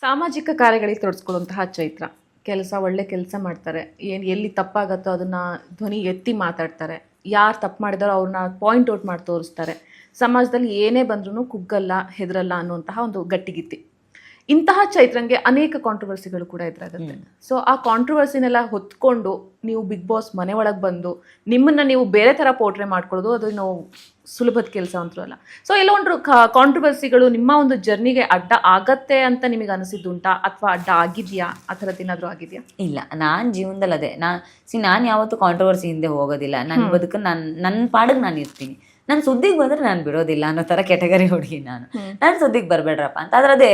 ಸಾಮಾಜಿಕ ಕಾರ್ಯಗಳಿಗೆ ತೊಡಸ್ಕೊಳ್ಳುವಂತಹ ಚೈತ್ರ ಒಳ್ಳೆ ಕೆಲಸ ಮಾಡ್ತಾರೆ. ಎಲ್ಲಿ ತಪ್ಪಾಗತ್ತೋ ಅದನ್ನ ಧ್ವನಿ ಎತ್ತಿ ಮಾತಾಡ್ತಾರೆ. ಯಾರು ತಪ್ಪು ಮಾಡಿದಾರೋ ಅವ್ರನ್ನ ಪಾಯಿಂಟ್ ಔಟ್ ಮಾಡಿ ತೋರಿಸ್ತಾರೆ. ಸಮಾಜದಲ್ಲಿ ಏನೇ ಬಂದ್ರೂ ಕುಗ್ಗಲ್ಲ, ಹೆದರಲ್ಲ ಅನ್ನುವಂತಹ ಒಂದು ಗಟ್ಟಿಗಿತ್ತಿ. ಇಂತಹ ಚೈತ್ರಂಗೆ ಅನೇಕ ಕಾಂಟ್ರವರ್ಸಿಗಳು ಕೂಡ ಎದುರಾಗುತ್ತೆ. ಸೊ ಆ ಕಾಂಟ್ರವರ್ಸಿನೆಲ್ಲ ಹೊತ್ಕೊಂಡು ನೀವು ಬಿಗ್ ಬಾಸ್ ಮನೆ ಒಳಗೆ ಬಂದು ನಿಮ್ಮನ್ನ ನೀವು ಬೇರೆ ಥರ ಪೋರ್ಟ್ರೇ ಮಾಡ್ಕೊಳ್ಳೋದು ಅದು ನಾವು ಸುಲಭದ ಕೆಲಸ ಅಂತೂ ಅಲ್ಲ. ಸೊ ಎಲ್ಲೊಂದು ಕಾಂಟ್ರವರ್ಸಿಗಳು ನಿಮ್ಮ ಒಂದು ಜರ್ನಿಗೆ ಅಡ್ಡ ಆಗತ್ತೆ ಅಂತ ನಿಮಗೆ ಅನಿಸಿದ್ದುಂಟಾ, ಅಥವಾ ಅಡ್ಡ ಆಗಿದೆಯಾ? ಆ ಥರದ್ದು ಏನಾದರೂ ಆಗಿದೆಯಾ? ಇಲ್ಲ, ನಾನು ಜೀವನದಲ್ಲಿ ಅದೇ ನಾನು ಯಾವತ್ತೂ ಕಾಂಟ್ರವರ್ಸಿ ಹಿಂದೆ ಹೋಗೋದಿಲ್ಲ. ನನ್ನ ಬದುಕು ನನ್ನ ಪಾಡಿಗೆ ನಾನು ಇರ್ತೀನಿ. ನಾನು ಸುದ್ದಿಗೆ ಬಂದರೆ ನಾನು ಬಿಡೋದಿಲ್ಲ ಅನ್ನೋ ಥರ ಕೆಟಗರಿ ಹುಡುಗಿ ನಾನು ಸುದ್ದಿಗೆ ಬರಬೇಡ್ರಪ್ಪ ಅಂತ. ಆದ್ರೆ ಅದೇ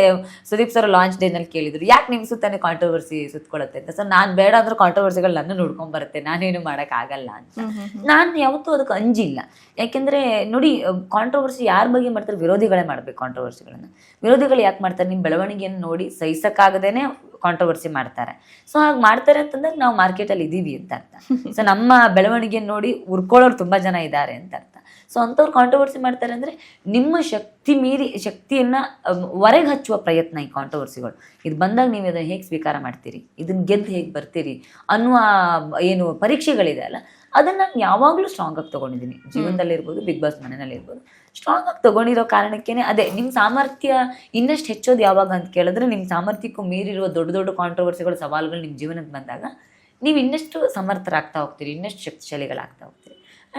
ಸುದೀಪ್ ಸರ್ ಲಾಂಚ್ ಡೇನಲ್ಲಿ ಕೇಳಿದ್ರು, ಯಾಕೆ ನಿಮ್ಮ ಸುತ್ತಾನೆ ಕಾಂಟ್ರವರ್ಸಿ ಸುತ್ಕೊಳ್ಳುತ್ತೆ ಅಂತ. ಸರ್ ನಾನು ಬೇಡ ಅಂದ್ರೆ ಕಾಂಟ್ರವರ್ಸಿಗಳು ನನ್ನ ಹುಡ್ಕೊಂಡ್ಬರುತ್ತೆ, ನಾನೇನು ಮಾಡೋಕ್ಕಾಗಲ್ಲ ಅಂತ. ನಾನು ಯಾವತ್ತೂ ಅದಕ್ಕೆ ಅಂಜಿಲ್ಲ. ಯಾಕೆಂದರೆ ನೋಡಿ, ಕಾಂಟ್ರವರ್ಸಿ ಯಾರ ಬಗ್ಗೆ ಮಾಡ್ತಾರೆ? ವಿರೋಧಿಗಳೇ ಮಾಡಬೇಕು ಕಾಂಟ್ರವರ್ಸಿಗಳನ್ನು. ವಿರೋಧಿಗಳು ಯಾಕೆ ಮಾಡ್ತಾರೆ? ನಿಮ್ಮ ಬೆಳವಣಿಗೆಯನ್ನು ನೋಡಿ ಸಹಿಸಕ್ಕಾಗದೇನೆ ಕಾಂಟ್ರವರ್ಸಿ ಮಾಡ್ತಾರೆ. ಸೊ ಹಾಗೆ ಮಾಡ್ತಾರೆ ಅಂತಂದ್ರೆ ನಾವು ಮಾರ್ಕೆಟಲ್ಲಿ ಇದ್ದೀವಿ ಅಂತ ಅರ್ಥ. ಸೊ ನಮ್ಮ ಬೆಳವಣಿಗೆಯನ್ನು ನೋಡಿ ಉರ್ಕೊಳ್ಳೋರು ತುಂಬ ಜನ ಇದ್ದಾರೆ ಅಂತ ಅರ್ಥ. ಸೊ ಅಂಥವ್ರು ಕಾಂಟ್ರವರ್ಸಿ ಮಾಡ್ತಾರೆ ಅಂದರೆ ನಿಮ್ಮ ಶಕ್ತಿ ಮೀರಿ ಶಕ್ತಿಯನ್ನು ಹೊರಗೆ ಹಚ್ಚುವ ಪ್ರಯತ್ನ ಈ ಕಾಂಟ್ರವರ್ಸಿಗಳು. ಇದು ಬಂದಾಗ ನೀವು ಅದನ್ನು ಹೇಗೆ ಸ್ವೀಕಾರ ಮಾಡ್ತೀರಿ, ಇದನ್ನು ಗೆದ್ದು ಹೇಗೆ ಬರ್ತೀರಿ ಅನ್ನುವ ಏನು ಪರೀಕ್ಷೆಗಳಿದೆ ಅಲ್ಲ, ಅದನ್ನು ನಾನು ಯಾವಾಗಲೂ ಸ್ಟ್ರಾಂಗ್ ಆಗಿ ತೊಗೊಂಡಿದ್ದೀನಿ. ಜೀವನದಲ್ಲಿರ್ಬೋದು, ಬಿಗ್ ಬಾಸ್ ಮನೆಯಲ್ಲಿರ್ಬೋದು, ಸ್ಟ್ರಾಂಗ್ ಆಗಿ ತೊಗೊಂಡಿರೋ ಕಾರಣಕ್ಕೇ ಅದೇ ನಿಮ್ಮ ಸಾಮರ್ಥ್ಯ ಇನ್ನಷ್ಟು ಹೆಚ್ಚೋದು ಯಾವಾಗ ಅಂತ ಕೇಳಿದ್ರೆ, ನಿಮ್ಮ ಸಾಮರ್ಥ್ಯಕ್ಕೂ ಮೀರಿರುವ ದೊಡ್ಡ ದೊಡ್ಡ ಕಾಂಟ್ರವರ್ಸಿಗಳು, ಸವಾಲುಗಳು ನಿಮ್ಮ ಜೀವನಕ್ಕೆ ಬಂದಾಗ ನೀವು ಇನ್ನಷ್ಟು ಸಮರ್ಥರಾಗ್ತಾ ಹೋಗ್ತೀರಿ, ಇನ್ನಷ್ಟು ಶಕ್ತಿಶಾಲಿಗಳಾಗ್ತಾ ಹೋಗ್ತೀರಿ.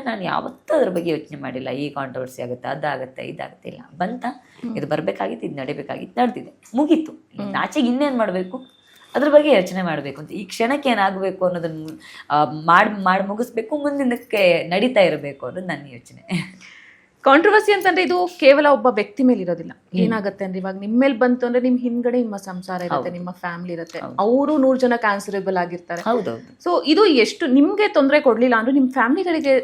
ನಾನು ಯಾವತ್ತೂ ಅದ್ರ ಬಗ್ಗೆ ಯೋಚನೆ ಮಾಡಿಲ್ಲ, ಈ ಕಾಂಟ್ರವರ್ಸಿ ಆಗುತ್ತೆ, ಅದಾಗುತ್ತೆ, ಇದಾಗುತ್ತೆ. ಇಲ್ಲ, ಬಂತ, ಇದು ಬರಬೇಕಾಗಿತ್ತು, ಇದು ನಡಿಬೇಕಾಗಿತ್ತು, ನಡೆದಿದೆ, ಮುಗೀತು. ಆಚೆಗೆ ಇನ್ನೇನು ಮಾಡಬೇಕು ಅದ್ರ ಬಗ್ಗೆ ಯೋಚನೆ ಮಾಡಬೇಕು ಅಂತ. ಈ ಕ್ಷಣಕ್ಕೆ ಏನಾಗಬೇಕು ಅನ್ನೋದನ್ನು ಮಾಡಿ ಮುಗಿಸ್ಬೇಕು, ಮುಂದಿನಕ್ಕೆ ನಡೀತಾ ಇರಬೇಕು ಅನ್ನೋದು ನನ್ನ ಯೋಚನೆ. ಕಾಂಟ್ರವರ್ಸಿ ಅಂತಂದ್ರೆ ಇದು ಕೇವಲ ಒಬ್ಬ ವ್ಯಕ್ತಿ ಮೇಲೆ ಇರೋದಿಲ್ಲ. ಏನಾಗುತ್ತೆ ಅಂದ್ರೆ, ಇವಾಗ ನಿಮ್ಮ ಮೇಲೆ ಬಂತು ಅಂದ್ರೆ ನಿಮ್ಮ ಹಿಂದ್ಗಡೆ ನಿಮ್ಮ ಸಂಸಾರ ಇರುತ್ತೆ, ನಿಮ್ಮ ಫ್ಯಾಮಿಲಿ ಇರುತ್ತೆ, ಅವರು 100 ಜನಕ್ಕೆ ಆನ್ಸರೇಬಲ್ ಆಗಿರ್ತಾರೆ. ಸೊ ಇದು ಎಷ್ಟು ನಿಮ್ಗೆ ತೊಂದರೆ ಕೊಡ್ಲಿಲ್ಲ ಅಂದ್ರೆ ನಿಮ್ಮ ಫ್ಯಾಮಿಲಿಗಳಿಗೆ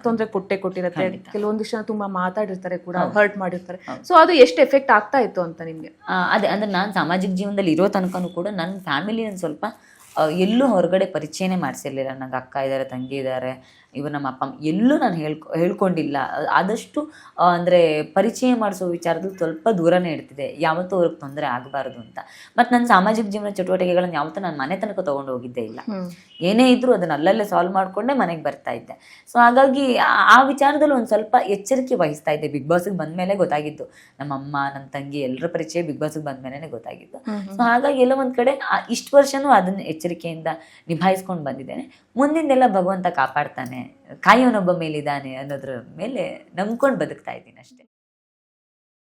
ತೊಂದರೆ ಕೊಟ್ಟಿರುತ್ತೆ. ಕೆಲವೊಂದಿಷ್ಟು ಜನ ತುಂಬಾ ಮಾತಾಡಿರ್ತಾರೆ ಕೂಡ, ಹರ್ಟ್ ಮಾಡಿರ್ತಾರೆ. ಸೊ ಅದು ಎಷ್ಟು ಎಫೆಕ್ಟ್ ಆಗ್ತಾ ಇತ್ತು ಅಂತ ನಿಮ್ಗೆ? ಅದೇ ಅಂದ್ರೆ ನಾನು ಸಾಮಾಜಿಕ ಜೀವನದಲ್ಲಿ ಇರೋ ತನಕನೂ ಕೂಡ ನನ್ನ ಫ್ಯಾಮಿಲಿ ಸ್ವಲ್ಪ ಎಲ್ಲೂ ಹೊರಗಡೆ ಪರಿಚಯನೇ ಮಾಡಿಸಿರ್ಲಿಲ್ಲ. ನನಗೆ ಅಕ್ಕ ಇದ್ದಾರೆ, ತಂಗಿ ಇದ್ದಾರೆ, ಇವರು ನಮ್ಮ ಅಪ್ಪ ಎಲ್ಲೂ ನಾನು ಹೇಳ್ಕೊಂಡಿಲ್ಲ. ಆದಷ್ಟು ಅಂದರೆ ಪರಿಚಯ ಮಾಡಿಸೋ ವಿಚಾರದಲ್ಲಿ ಸ್ವಲ್ಪ ದೂರನೇ ಇಡ್ತಿದೆ, ಯಾವತ್ತೂ ಅವ್ರಿಗೆ ತೊಂದರೆ ಆಗಬಾರ್ದು ಅಂತ. ಮತ್ತು ನನ್ನ ಸಾಮಾಜಿಕ ಜೀವನ ಚಟುವಟಿಕೆಗಳನ್ನು ಯಾವತ್ತೂ ನಾನು ಮನೆ ತನಕ ತೊಗೊಂಡು ಹೋಗಿದ್ದೇ ಇಲ್ಲ. ಏನೇ ಇದ್ದರೂ ಅದನ್ನು ಅಲ್ಲಲ್ಲೇ ಸಾಲ್ವ್ ಮಾಡಿಕೊಂಡೇ ಮನೆಗೆ ಬರ್ತಾ ಇದ್ದೆ. ಸೊ ಹಾಗಾಗಿ ಆ ವಿಚಾರದಲ್ಲಿ ಒಂದು ಸ್ವಲ್ಪ ಎಚ್ಚರಿಕೆ ವಹಿಸ್ತಾ ಇದ್ದೆ. ಬಿಗ್ ಬಾಸಿಗೆ ಬಂದ ಮೇಲೆ ಗೊತ್ತಾಗಿದ್ದು, ನಮ್ಮಮ್ಮ, ನನ್ನ ತಂಗಿ ಎಲ್ಲರ ಪರಿಚಯ ಬಿಗ್ ಬಾಸಿಗೆ ಬಂದ ಮೇಲೆ ಗೊತ್ತಾಗಿದ್ದು. ಸೊ ಹಾಗಾಗಿ ಎಲ್ಲ ಒಂದು ಕಡೆ ಇಷ್ಟು ವರ್ಷನೂ ಅದನ್ನು ಎಚ್ಚರಿಕೆಯಿಂದ ನಿಭಾಯಿಸ್ಕೊಂಡು ಬಂದಿದ್ದೇನೆ. ಮುಂದಿಂದೆಲ್ಲ ಭಗವಂತ ಕಾಪಾಡ್ತಾನೆ, ಕಾಯೋನೊಬ್ಬ ಮೇಲಿದ್ದಾನೆ ಅನ್ನೋದ್ರ ಮೇಲೆ ನಂಬ್ಕೊಂಡು ಬದುಕ್ತಾ ಇದ್ದೀನಿ ಅಷ್ಟೇ.